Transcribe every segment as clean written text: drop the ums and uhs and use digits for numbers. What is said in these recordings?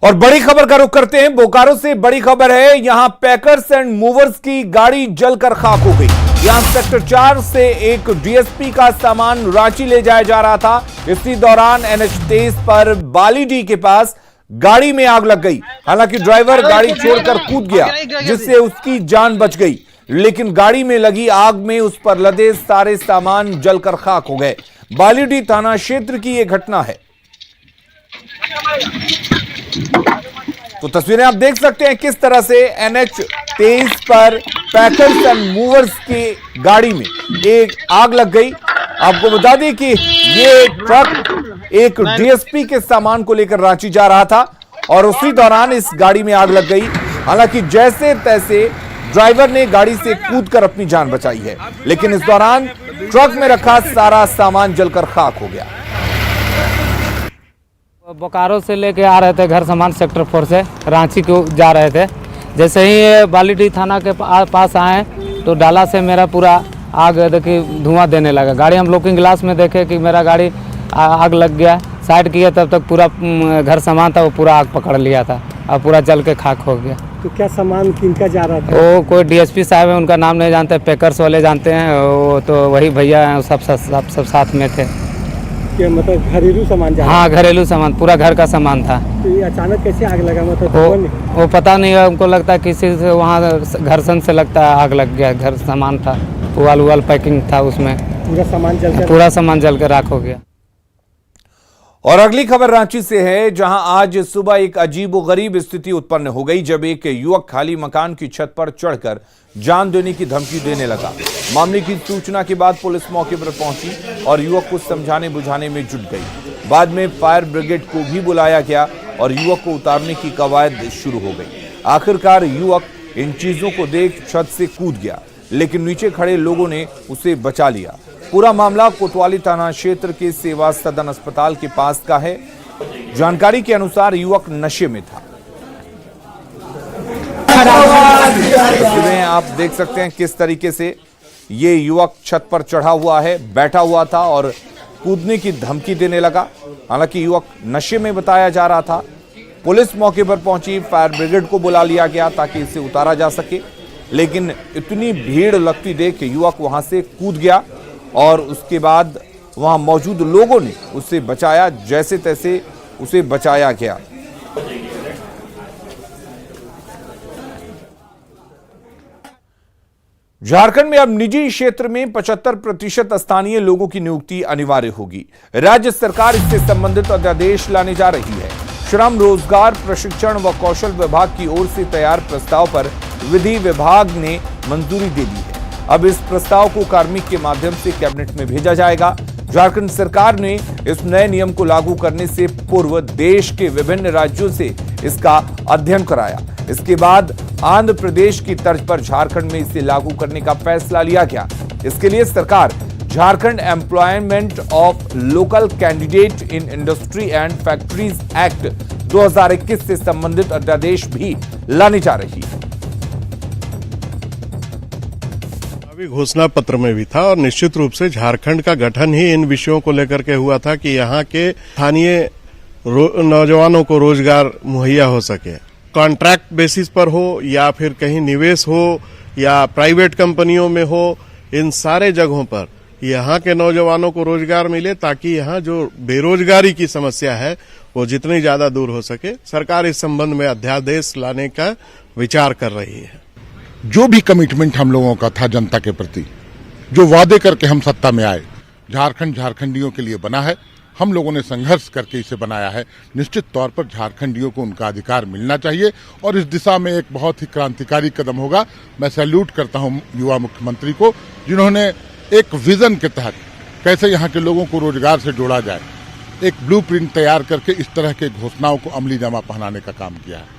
और बड़ी खबर का रुख करते हैं। बोकारो से बड़ी खबर है, यहां पैकर्स एंड मूवर्स की गाड़ी जलकर खाक हो गई। यहां सेक्टर 4 से एक डीएसपी का सामान रांची ले जाया जा रहा था। इसी दौरान NH23 पर बालीडीह के पास गाड़ी में आग लग गई। हालांकि ड्राइवर गाड़ी छोड़कर कूद गया, जिससे उसकी जान बच गई, लेकिन गाड़ी में लगी आग में उस पर लदे सारे सामान जलकर खाक हो गए। बालीडीह थाना क्षेत्र की यह घटना है। तो तस्वीरें आप देख सकते हैं किस तरह से NH23 पर पैकर्स एंड मूवर्स की गाड़ी में एक आग लग गई। आपको बता दें कि ये ट्रक एक डीएसपी के सामान को लेकर रांची जा रहा था और उसी दौरान इस गाड़ी में आग लग गई। हालांकि जैसे तैसे ड्राइवर ने गाड़ी से कूदकर अपनी जान बचाई है, लेकिन इस दौरान ट्रक में रखा सारा सामान जलकर खाक हो गया। बोकारो से लेके आ रहे थे घर सामान सेक्टर 4 से रांची को जा रहे थे। जैसे ही बालीडीह थाना के पास आए तो डाला से मेरा पूरा आग देखिए धुआं देने लगा। गाड़ी हम लुकिंग ग्लास में देखे कि मेरा गाड़ी आग लग गया। साइड किया तब तक पूरा घर सामान था वो पूरा आग पकड़ लिया था और पूरा जल के खाक हो गया। तो क्या सामान किनका जा रहा था? वो कोई डीएसपी साहब है, उनका नाम नहीं जानते, पैकर्स वाले जानते हैं, वो तो वही भैया हैं, सब साथ में थे। क्या मतलब घरेलू सामान जा रहा? हाँ, घरेलू सामान, पूरा घर का सामान था। तो ये अचानक कैसे आग लगा? मतलब वो पता नहीं है, उनको लगता है किसी से वहाँ घर्षण से लगता है आग लग गया। घर सामान था, वाल पैकिंग था, उसमें पूरा सामान जल कर राख हो गया। और अगली खबर रांची से है, जहां आज सुबह एक अजीबोगरीब स्थिति उत्पन्न हो गई जब एक युवक खाली मकान की छत पर चढ़कर जान देने की धमकी देने लगा। मामले की सूचना के बाद पुलिस मौके पर पहुंची और युवक को समझाने बुझाने में जुट गई। बाद में फायर ब्रिगेड को भी बुलाया गया और युवक को उतारने की कवायद शुरू हो गई। आखिरकार युवक इन चीजों को देख छत से कूद गया, लेकिन नीचे खड़े लोगों ने उसे बचा लिया। पूरा मामला कोतवाली थाना क्षेत्र के सेवा सदन अस्पताल के पास का है। जानकारी के अनुसार युवक नशे में था। तस्वीरें आप देख सकते हैं किस तरीके से ये युवक छत पर चढ़ा हुआ है, बैठा हुआ था और कूदने की धमकी देने लगा। हालांकि युवक नशे में बताया जा रहा था। पुलिस मौके पर पहुंची, फायर ब्रिगेड को बुला लिया गया ताकि इसे उतारा जा सके, लेकिन इतनी भीड़ लगती देख युवक वहां से कूद गया और उसके बाद वहां मौजूद लोगों ने उसे बचाया। जैसे तैसे उसे बचाया गया। झारखंड में अब निजी क्षेत्र में 75% स्थानीय लोगों की नियुक्ति अनिवार्य होगी। राज्य सरकार इससे संबंधित अध्यादेश लाने जा रही है। श्रम, रोजगार, प्रशिक्षण व कौशल विभाग की ओर से तैयार प्रस्ताव पर विधि विभाग ने मंजूरी दे दी है। अब इस प्रस्ताव को कार्मिक के माध्यम से कैबिनेट में भेजा जाएगा। झारखंड सरकार ने इस नए नियम को लागू करने से पूर्व देश के विभिन्न राज्यों से इसका अध्ययन कराया। इसके बाद आंध्र प्रदेश की तर्ज पर झारखंड में इसे लागू करने का फैसला लिया गया। इसके लिए सरकार Jharkhand employment of local candidate in industry and factories act 2021 से संबंधित अध्यादेश भी लाने जा रही है। घोषणा पत्र में भी था और निश्चित रूप से झारखंड का गठन ही इन विषयों को लेकर के हुआ था कि यहाँ के स्थानीय नौजवानों को रोजगार मुहैया हो सके। कॉन्ट्रैक्ट बेसिस पर हो या फिर कहीं निवेश हो या प्राइवेट कंपनियों में हो, इन सारे जगहों पर यहाँ के नौजवानों को रोजगार मिले ताकि यहाँ जो बेरोजगारी की समस्या है वो जितनी ज्यादा दूर हो सके। सरकार इस संबंध में अध्यादेश लाने का विचार कर रही है। जो भी कमिटमेंट हम लोगों का था जनता के प्रति, जो वादे करके हम सत्ता में आए, झारखंड झारखंडियों के लिए बना है। हम लोगों ने संघर्ष करके इसे बनाया है। निश्चित तौर पर झारखंडियों को उनका अधिकार मिलना चाहिए और इस दिशा में एक बहुत ही क्रांतिकारी कदम होगा। मैं सैल्यूट करता हूं युवा मुख्यमंत्री को, जिन्होंने एक विजन के तहत कैसे यहाँ के लोगों को रोजगार से जोड़ा जाए, एक ब्लूप्रिंट तैयार करके इस तरह के घोषणाओं को अमली जामा पहनाने का काम किया है।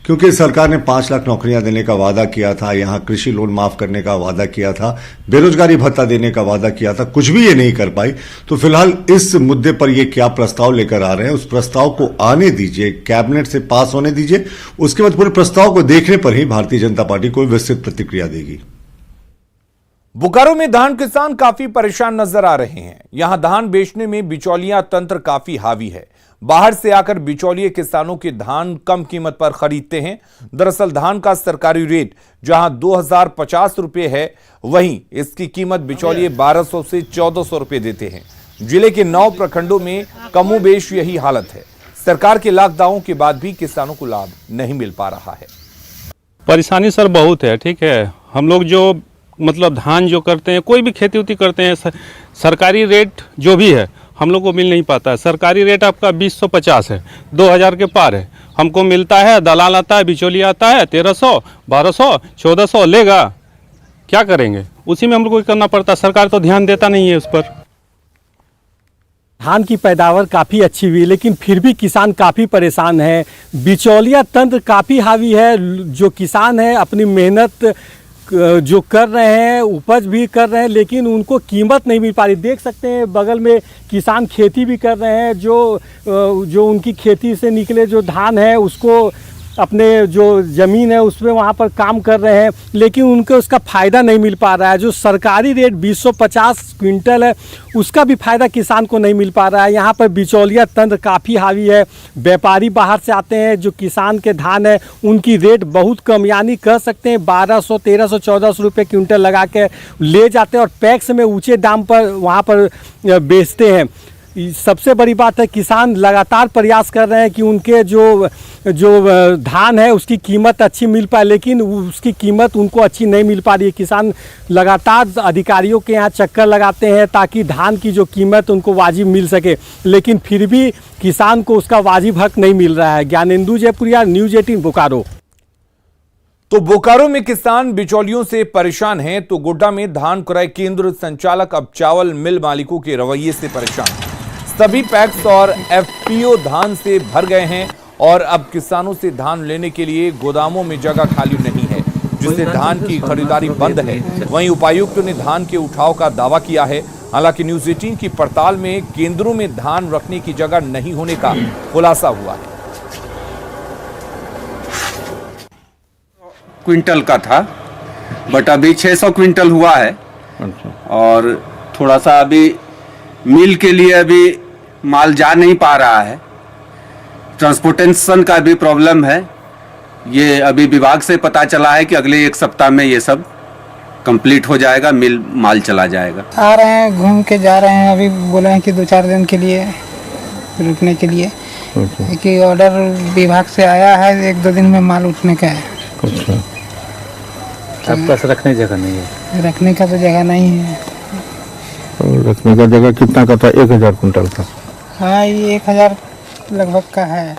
क्योंकि सरकार ने 5 लाख नौकरियां देने का वादा किया था, यहां कृषि लोन माफ करने का वादा किया था, बेरोजगारी भत्ता देने का वादा किया था, कुछ भी ये नहीं कर पाई। तो फिलहाल इस मुद्दे पर ये क्या प्रस्ताव लेकर आ रहे हैं, उस प्रस्ताव को आने दीजिए, कैबिनेट से पास होने दीजिए। उसके बाद पूरे प्रस्ताव को देखने पर ही भारतीय जनता पार्टी कोई विस्तृत प्रतिक्रिया देगी। बोकारो में धान किसान काफी परेशान नजर आ रहे हैं। यहां धान बेचने में बिचौलिया तंत्र काफी हावी है। बाहर से आकर बिचौलिए किसानों के धान कम कीमत पर खरीदते हैं। दरअसल धान का सरकारी रेट जहां 2050 रुपए है, वहीं इसकी कीमत बिचौलिए 1200 से 1400 रुपए देते हैं। जिले के 9 प्रखंडों में कमोबेश यही हालत है। सरकार के लॉकडाउन के बाद भी किसानों को लाभ नहीं मिल पा रहा है। परेशानी सर बहुत है। ठीक है, हम लोग जो मतलब धान जो करते हैं, कोई भी खेती उती करते हैं, सरकारी रेट जो भी है हम लोग को मिल नहीं पाता है। सरकारी रेट आपका 2050 है, 2000 के पार है। हमको मिलता है, दलाल आता है, बिचौलिया आता है, 1300, 1200, 1400 लेगा। क्या करेंगे? उसी में हम लोग को करना पड़ता है। सरकार तो ध्यान देता नहीं है उस पर। धान की पैदावार काफ़ी अच्छी हुई, लेकिन फिर भी किसान काफ़ी परेशान है। बिचौलिया तंत्र काफ़ी हावी है। जो किसान है अपनी मेहनत जो कर रहे हैं, उपज भी कर रहे हैं, लेकिन उनको कीमत नहीं मिल पा रही। देख सकते हैं बगल में किसान खेती भी कर रहे हैं। जो उनकी खेती से निकले जो धान है उसको अपने जो ज़मीन है उसमें वहाँ पर काम कर रहे हैं, लेकिन उनको उसका फ़ायदा नहीं मिल पा रहा है। जो सरकारी रेट 2050 क्विंटल है उसका भी फ़ायदा किसान को नहीं मिल पा रहा है। यहाँ पर बिचौलिया तंत्र काफ़ी हावी है। व्यापारी बाहर से आते हैं, जो किसान के धान है उनकी रेट बहुत कम, यानी कह सकते हैं 1200, 1300, 1400 रुपये क्विंटल लगा के ले जाते हैं और पैक्स में ऊँचे दाम पर वहाँ पर बेचते हैं। सबसे बड़ी बात है किसान लगातार प्रयास कर रहे हैं कि उनके जो धान है उसकी कीमत अच्छी मिल पाए, लेकिन उसकी कीमत उनको अच्छी नहीं मिल पा रही है। किसान लगातार अधिकारियों के यहाँ चक्कर लगाते हैं ताकि धान की जो कीमत उनको वाजिब मिल सके, लेकिन फिर भी किसान को उसका वाजिब हक नहीं मिल रहा है। ज्ञानेंदु जयपुरिया, न्यूज़ 18 बोकारो। तो बोकारो में किसान बिचौलियों से परेशान हैं, तो गोड्डा में धान क्रय केंद्र संचालक अब चावल मिल मालिकों के रवैये से परेशान हैं। सभी पैक्स और एफपीओ धान से भर गए हैं और अब किसानों से धान लेने के लिए गोदामों में जगह खाली नहीं है, जिससे धान की खरीदारी बंद है। वहीं उपायुक्त ने धान के उठाव का दावा किया है। हालांकि न्यूज़ 18 की पड़ताल में केंद्रों में धान रखने की जगह नहीं होने का खुलासा हुआ है। क्विंटल का था, बट अभी 600 क्विंटल हुआ है। और थोड़ा सा अभी मिल के लिए अभी माल जा नहीं पा रहा है। ट्रांसपोर्टेशन का भी प्रॉब्लम है। ये अभी विभाग से पता चला है कि अगले 1 सप्ताह में ये सब कंप्लीट हो जाएगा, माल चला जाएगा। आ रहे हैं, घूम के जा रहे हैं। अभी बोले हैं कि 2-4 दिन के लिए रुकने के लिए, कि ऑर्डर विभाग से आया है, 1-2 दिन में माल उठने का है। आपके पास रखने जगह नहीं है? रखने का तो जगह नहीं है। रखने का जगह कितना का था? 1000 कुंटल का। हाँ, ये 1000 लगभग का है।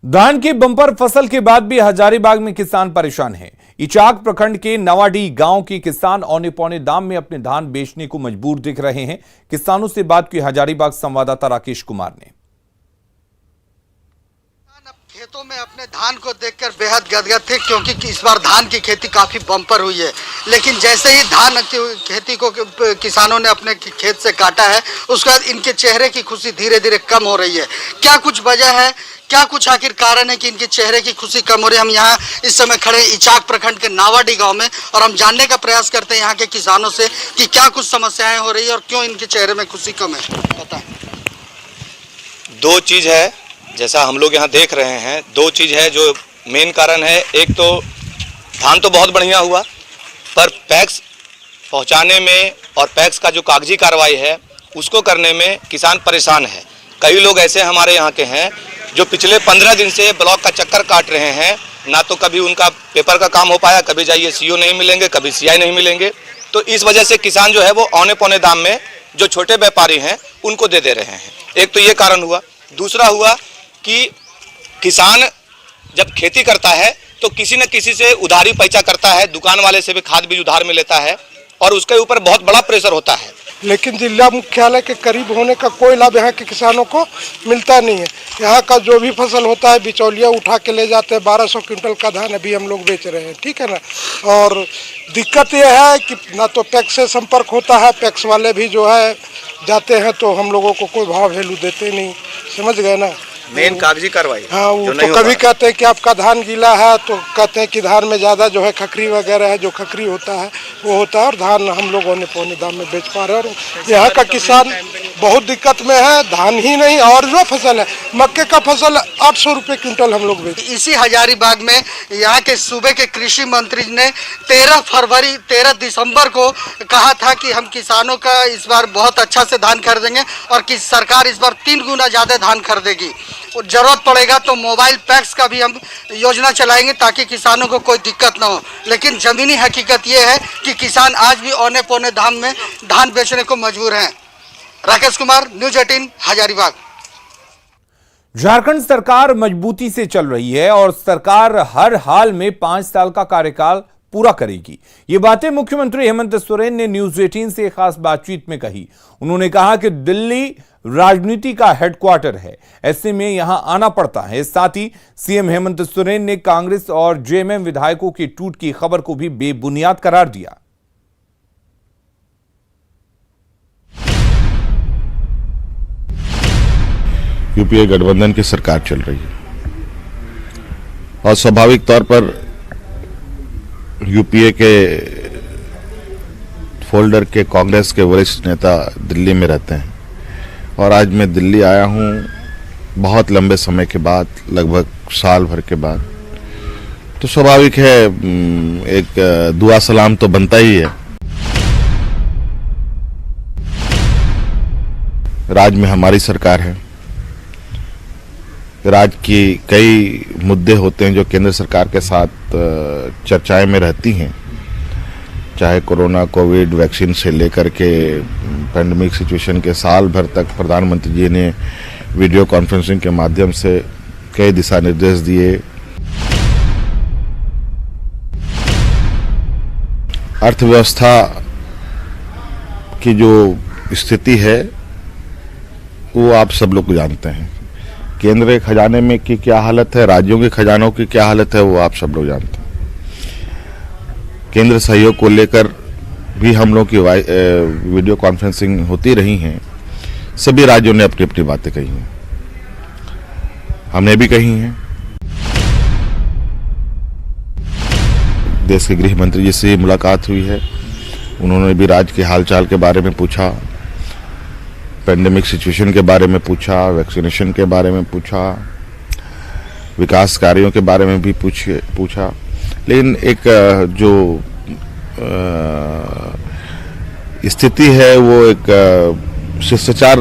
धान की बंपर फसल के बाद भी हजारीबाग में किसान परेशान हैं। इचाक प्रखंड के नवाडी गांव के किसान औने पौने दाम में अपने धान बेचने को मजबूर दिख रहे हैं। किसानों से बात की हजारीबाग संवाददाता राकेश कुमार ने। खेतों में अपने धान को देखकर बेहद गदगद थे, क्योंकि इस बार धान की खेती काफी बम्पर हुई है। लेकिन जैसे ही धान खेती को किसानों ने अपने खेत से काटा है, उसके बाद इनके चेहरे की खुशी धीरे धीरे कम हो रही है। क्या कुछ वजह है, क्या कुछ आखिर कारण है कि इनके चेहरे की खुशी कम हो रही है? हम यहाँ इस समय खड़े इचाक प्रखंड के नावाडी गांव में, और हम जानने का प्रयास करते हैं यहाँ के किसानों से कि क्या कुछ समस्याएं हो रही है और क्यों इनके चेहरे में खुशी कम है। बताएं। 2 चीज़ है, जैसा हम लोग यहाँ देख रहे हैं, 2 चीज़ है जो मेन कारण है। एक तो धान तो बहुत बढ़िया हुआ, पर पैक्स पहुँचाने में और पैक्स का जो कागजी कार्रवाई है उसको करने में किसान परेशान है। कई लोग ऐसे हमारे यहाँ के हैं जो पिछले 15 दिन से ब्लॉक का चक्कर काट रहे हैं। ना तो कभी उनका पेपर का काम हो पाया, कभी जाइए सीओ नहीं मिलेंगे, कभी सीआई नहीं मिलेंगे। तो इस वजह से किसान जो है वो औने पौने दाम में जो छोटे व्यापारी हैं उनको दे रहे हैं। एक तो ये कारण हुआ। दूसरा हुआ कि किसान जब खेती करता है तो किसी न किसी से उधारी पैसा करता है, दुकान वाले से भी खाद बीज उधार में लेता है और उसके ऊपर बहुत बड़ा प्रेशर होता है। लेकिन जिला मुख्यालय के करीब होने का कोई लाभ यहाँ के किसानों को मिलता नहीं है। यहाँ का जो भी फसल होता है बिचौलिया उठा के ले जाते हैं। 1200 क्विंटल का धान अभी हम लोग बेच रहे हैं, ठीक है ना। और दिक्कत यह है कि ना तो पैक्स से संपर्क होता है, पैक्स वाले भी जो है जाते हैं तो हम लोगों को कोई भाव वैल्यू देते नहीं, समझ गए ना। मेन कागजी कार्रवाई। हाँ, वो तो कभी कहते हैं कि आपका धान गीला है, तो कहते हैं कि धान में ज़्यादा जो है खखरी वगैरह है, जो खखरी होता है वो होता है और धान हम लोगों ने पौने दाम में बेच पा रहे हैं। और यहाँ का किसान बहुत दिक्कत में है, धान ही नहीं और जो फसल है मक्के का फसल 800 रुपये क्विंटल हम लोग बेच। इसी हजारीबाग में यहाँ के सूबे के कृषि मंत्री ने 13 दिसंबर को कहा था कि हम किसानों का इस बार बहुत अच्छा से धान खरीदेंगे और कि सरकार इस बार 3 गुना ज़्यादा धान खरीदेगी। जरूरत पड़ेगा तो मोबाइल पैक्स का भी हम योजना चलाएंगे ताकि किसानों को कोई दिक्कत ना हो। लेकिन ज़मीनी हकीकत ये है कि किसान आज भी औने पौने दाम में धान बेचने को मजबूर हैं। राकेश कुमार, न्यूज़ 18 हजारीबाग। झारखंड सरकार मजबूती से चल रही है और सरकार हर हाल में 5 साल का कार्यकाल पूरा करेगी। ये बातें मुख्यमंत्री हेमंत सोरेन ने न्यूज़ 18 से खास बातचीत में कही। उन्होंने कहा कि दिल्ली राजनीति का हेडक्वार्टर है, ऐसे में यहां आना पड़ता है। साथ ही सीएम हेमंत सोरेन ने कांग्रेस और जेएमएम विधायकों की टूट की खबर को भी बेबुनियाद करार दिया। यूपीए गठबंधन की सरकार चल रही है और स्वाभाविक तौर पर यूपीए के फोल्डर के कांग्रेस के वरिष्ठ नेता दिल्ली में रहते हैं और आज मैं दिल्ली आया हूं बहुत लंबे समय के बाद, लगभग साल भर के बाद। तो स्वाभाविक है एक दुआ सलाम तो बनता ही है। राज्य में हमारी सरकार है, राज्य की कई मुद्दे होते हैं जो केंद्र सरकार के साथ चर्चाएं में रहती हैं, चाहे कोरोना, कोविड, वैक्सीन से लेकर के पैंडेमिक सिचुएशन के साल भर तक प्रधानमंत्री जी ने वीडियो कॉन्फ्रेंसिंग के माध्यम से कई दिशा निर्देश दिए। अर्थव्यवस्था की जो स्थिति है वो आप सब लोग जानते हैं। केंद्र के खजाने में की क्या हालत है, राज्यों के खजानों की क्या हालत है, वो आप सब लोग जानते हैं। केंद्र सहयोग को लेकर भी हम लोग की वीडियो कॉन्फ्रेंसिंग होती रही हैं। सभी राज्यों ने अपनी अपनी बातें कही हैं, हमने भी कही हैं। देश के गृह मंत्री जी से मुलाकात हुई है, उन्होंने भी राज्य के हालचाल के बारे में पूछा, पेंडेमिक सिचुएशन के बारे में पूछा, वैक्सीनेशन के बारे में पूछा, विकास कार्यों के बारे में भी पूछा। लेकिन एक जो स्थिति है वो एक शिष्टाचार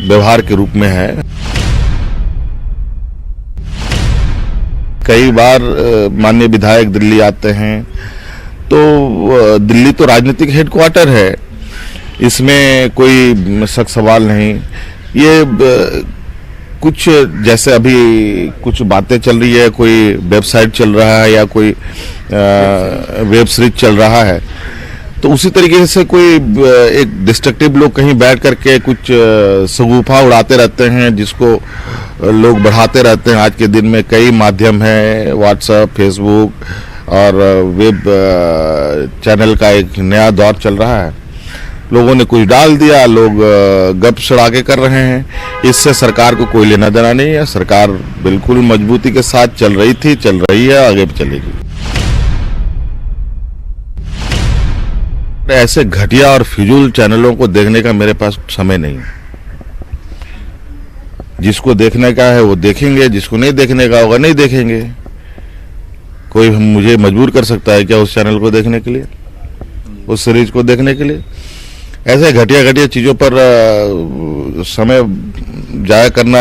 व्यवहार के रूप में है। कई बार माननीय विधायक दिल्ली आते हैं तो दिल्ली तो राजनीतिक हेडक्वार्टर है, इसमें कोई शक सवाल नहीं। ये कुछ जैसे अभी कुछ बातें चल रही है, कोई वेबसाइट चल रहा है या कोई वेब सीरीज चल रहा है, तो उसी तरीके से कोई एक डिस्ट्रक्टिव लोग कहीं बैठ करके कुछ सगुफा उड़ाते रहते हैं, जिसको लोग बढ़ाते रहते हैं। आज के दिन में कई माध्यम हैं, व्हाट्सएप, फेसबुक और वेब चैनल का एक नया दौर चल रहा है। लोगों ने कुछ डाल दिया, लोग गप सड़ाके कर रहे हैं, इससे सरकार को कोई लेना देना नहीं है। सरकार बिल्कुल मजबूती के साथ चल रही थी, चल रही है, आगे भी चलेगी। ऐसे घटिया और फिजूल चैनलों को देखने का मेरे पास समय नहीं है। जिसको देखने का है वो देखेंगे, जिसको नहीं देखने का होगा नहीं देखेंगे। कोई मुझे मजबूर कर सकता है क्या उस चैनल को देखने के लिए, उस सीरीज को देखने के लिए? ऐसे घटिया घटिया चीजों पर समय जाया करना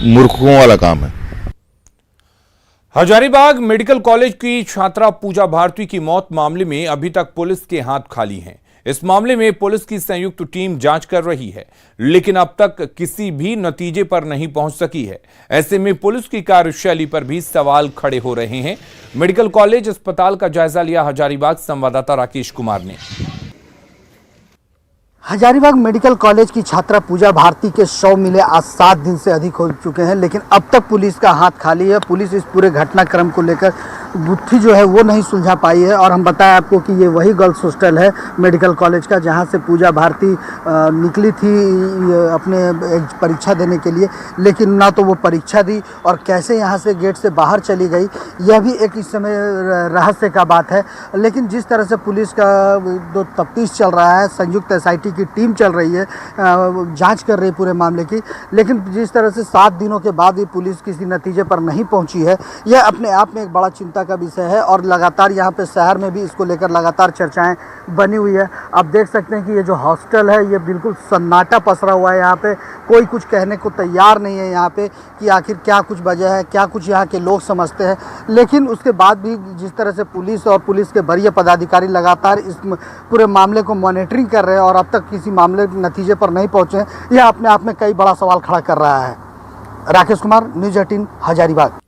मूर्खों वाला काम है। हजारीबाग मेडिकल कॉलेज की छात्रा पूजा भारती की मौत मामले में अभी तक पुलिस के हाथ खाली हैं। इस मामले में पुलिस की संयुक्त टीम जांच कर रही है, लेकिन अब तक किसी भी नतीजे पर नहीं पहुंच सकी है। ऐसे में पुलिस की कार्यशैली पर भी सवाल खड़े हो रहे हैं। मेडिकल कॉलेज अस्पताल का जायजा लिया हजारीबाग संवाददाता राकेश कुमार ने। हजारीबाग मेडिकल कॉलेज की छात्रा पूजा भारती के शव मिले आज 7 दिन से अधिक हो चुके हैं, लेकिन अब तक पुलिस का हाथ खाली है। पुलिस इस पूरे घटनाक्रम को लेकर गुत्थी जो है वो नहीं सुलझा पाई है। और हम बताएं आपको कि ये वही गर्ल्स हॉस्टल है मेडिकल कॉलेज का, जहाँ से पूजा भारती निकली थी अपने परीक्षा देने के लिए, लेकिन ना तो वो परीक्षा दी और कैसे यहाँ से गेट से बाहर चली गई, यह भी एक इस समय रहस्य का बात है। लेकिन जिस तरह से पुलिस का जो तफ्तीश चल रहा है, संयुक्त SIT की टीम चल रही है, जांच कर रही है पूरे मामले की, लेकिन जिस तरह से 7 दिनों के बाद भी पुलिस किसी नतीजे पर नहीं पहुंची है, यह अपने आप में एक बड़ा चिंता का विषय है। और लगातार यहाँ पे शहर में भी इसको लेकर लगातार चर्चाएं बनी हुई है। आप देख सकते हैं कि ये जो हॉस्टल है ये बिल्कुल सन्नाटा पसरा हुआ है। यहाँ पे कोई कुछ कहने को तैयार नहीं है यहाँ पे कि आखिर क्या कुछ वजह है, क्या कुछ यहाँ के लोग समझते हैं। लेकिन उसके बाद भी जिस तरह से पुलिस और पुलिस के वरीय पदाधिकारी लगातार इस पूरे मामले को मॉनिटरिंग कर रहे हैं और अब तक किसी मामले नतीजे पर नहीं पहुँचे, यह अपने आप में कई बड़ा सवाल खड़ा कर रहा है। राकेश कुमार, न्यूज़ 18, हजारीबाग।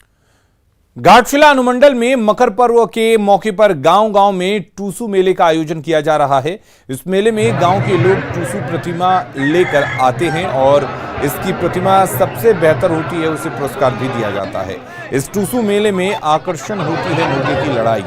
घाटशिला अनुमंडल में मकर पर्व के मौके पर गांव-गांव में टूसू मेले का आयोजन किया जा रहा है। इस मेले में गांव के लोग टूसू प्रतिमा लेकर आते हैं और इसकी प्रतिमा सबसे बेहतर होती है उसे पुरस्कार भी दिया जाता है। इस टूसू मेले में आकर्षण होती है मुर्गे की लड़ाई।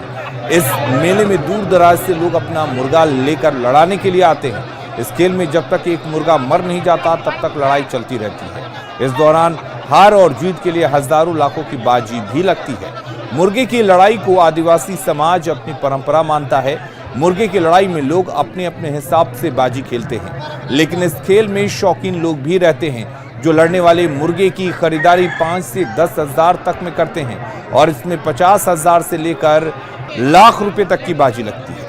इस मेले में दूर दराज से लोग अपना मुर्गा लेकर लड़ाने के लिए आते हैं। इस खेल में जब तक एक मुर्गा मर नहीं जाता तब तक लड़ाई चलती रहती है। इस दौरान हार और जीत के लिए हजारों लाखों की बाजी भी लगती है। मुर्गे की लड़ाई को आदिवासी समाज अपनी परंपरा मानता है। मुर्गे की लड़ाई में लोग अपने अपने हिसाब से बाजी खेलते हैं, लेकिन इस खेल में शौकीन लोग भी रहते हैं जो लड़ने वाले मुर्गे की खरीदारी 5 से 10 हजार तक में करते हैं और इसमें 50 हजार से लेकर लाख रुपए तक की बाजी लगती है।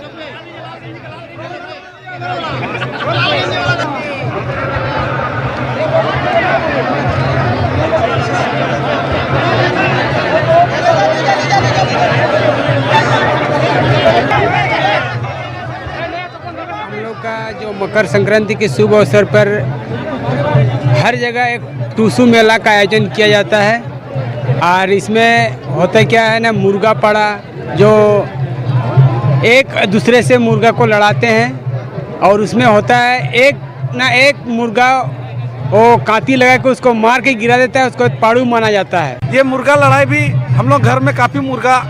जो मकर संक्रांति के शुभ अवसर पर हर जगह एक टूसू मेला का आयोजन किया जाता है। और इसमें होता क्या है ना, मुर्गा पड़ा जो एक दूसरे से मुर्गा को लड़ाते हैं और उसमें होता है एक ना एक मुर्गा वो कांटी लगा के उसको मार के गिरा देता है, उसको पाड़ू माना जाता है। ये मुर्गा लड़ाई भी हम लोग घर में काफ़ी मुर्गा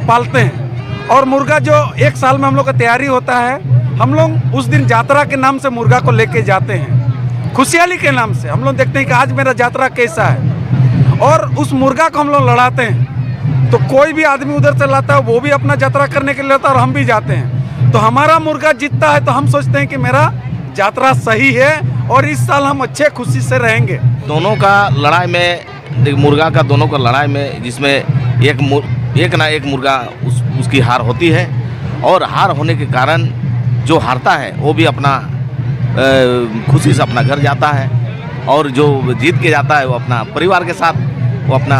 पालते हैं और मुर्गा जो एक साल में हम लोग का तैयारी होता है, हम लोग उस दिन यात्रा के नाम से मुर्गा को लेके जाते हैं, खुशहाली के नाम से। हम लोग देखते हैं कि आज मेरा यात्रा कैसा है और उस मुर्गा को हम लोग लड़ाते हैं। तो कोई भी आदमी उधर से लाता है, वो भी अपना यात्रा करने के लिए लाता है और हम भी जाते हैं। तो हमारा मुर्गा जीतता है तो हम सोचते हैं कि मेरा यात्रा सही है और इस साल हम अच्छे खुशी से रहेंगे। दोनों का लड़ाई में, मुर्गा का दोनों का लड़ाई में, जिसमें एक ना एक मुर्गा उसकी हार होती है और हार होने के कारण जो हारता है वो भी अपना खुशी से अपना घर जाता है और जो जीत के जाता है वो अपना परिवार के साथ वो अपना